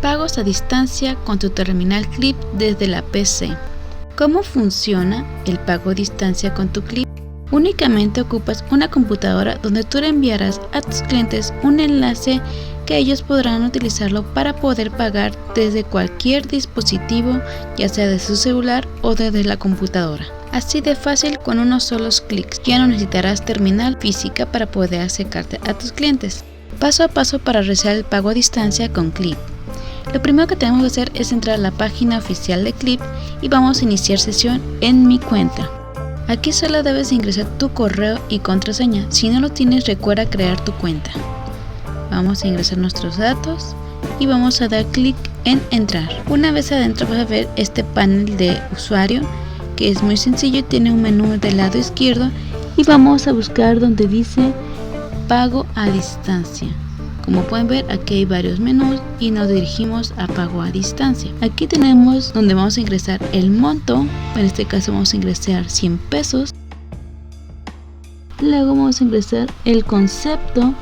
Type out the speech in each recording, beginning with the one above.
Pagos a distancia con tu terminal Clip desde la PC. ¿Cómo funciona el pago a distancia con tu Clip? Únicamente ocupas una computadora donde tú le enviarás a tus clientes un enlace que ellos podrán utilizarlo para poder pagar desde cualquier dispositivo, ya sea de su celular o desde la computadora. Así de fácil, con unos solos clics. Ya no necesitarás terminal física para poder acercarte a tus clientes. Paso a paso para realizar el pago a distancia con Clip. Lo primero que tenemos que hacer es entrar a la página oficial de Clip y vamos a iniciar sesión en mi cuenta. Aquí solo debes ingresar tu correo y contraseña. Si no lo tienes, recuerda crear tu cuenta. Vamos a ingresar nuestros datos y vamos a dar clic en entrar. Una vez adentro vas a ver este panel de usuario que es muy sencillo, tiene un menú del lado izquierdo y vamos a buscar donde dice pago a distancia. Como pueden ver, aquí hay varios menús y nos dirigimos a pago a distancia. Aquí tenemos donde vamos a ingresar el monto. En este caso vamos a ingresar 100 pesos. Luego vamos a ingresar el concepto.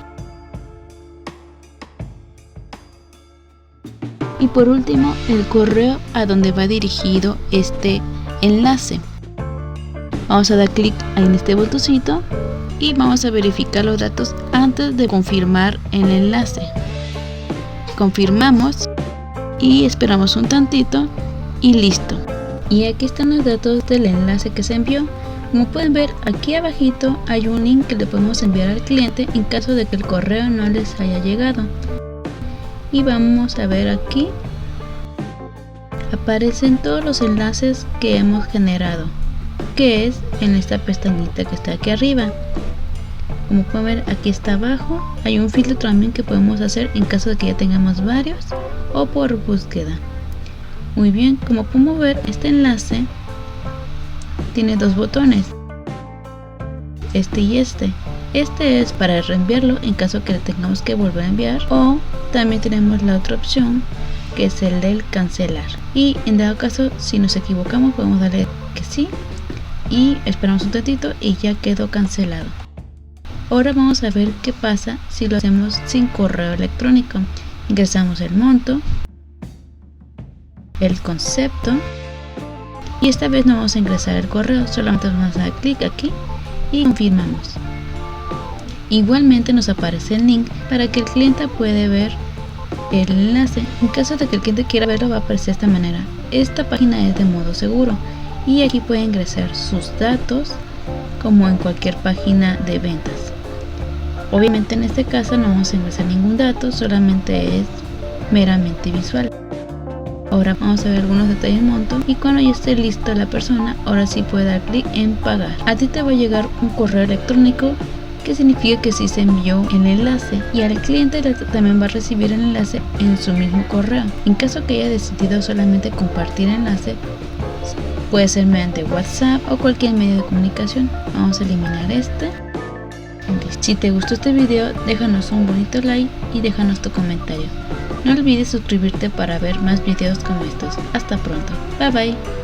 Y por último, el correo a donde va dirigido este enlace. Vamos a dar clic en este botoncito y vamos a verificar los datos antes de confirmar el enlace. Confirmamos y esperamos un tantito y listo. Y aquí están los datos del enlace que se envió. Como pueden ver, aquí abajito hay un link que le podemos enviar al cliente en caso de que el correo no les haya llegado. Y vamos a ver aquí. Aparecen todos los enlaces que hemos generado, que es en esta pestañita que está aquí arriba. Como pueden ver, aquí está abajo hay un filtro también que podemos hacer en caso de que ya tengamos varios o por búsqueda. Muy bien, como podemos ver, este enlace tiene dos botones, este y este. Este es para reenviarlo en caso que le tengamos que volver a enviar, o también tenemos la otra opción que es el del cancelar, y en dado caso si nos equivocamos podemos darle que sí y esperamos un ratito y ya quedó cancelado. Ahora vamos a ver qué pasa si lo hacemos sin correo electrónico. Ingresamos el monto, el concepto y esta vez no vamos a ingresar el correo, solamente vamos a dar clic aquí y confirmamos. Igualmente nos aparece el link para que el cliente pueda ver el enlace. En caso de que el cliente quiera verlo, va a aparecer de esta manera. Esta página es de modo seguro y aquí puede ingresar sus datos como en cualquier página de ventas. Obviamente en este caso no vamos a ingresar ningún dato, solamente es meramente visual. Ahora vamos a ver algunos detalles del monto y cuando ya esté listo la persona, ahora sí puede dar clic en pagar. A ti te va a llegar un correo electrónico que significa que sí se envió el enlace, y al cliente también va a recibir el enlace en su mismo correo. En caso que haya decidido solamente compartir el enlace, puede ser mediante WhatsApp o cualquier medio de comunicación. Vamos a eliminar este. Si te gustó este video, déjanos un bonito like y déjanos tu comentario. No olvides suscribirte para ver más videos como estos. Hasta pronto. Bye bye.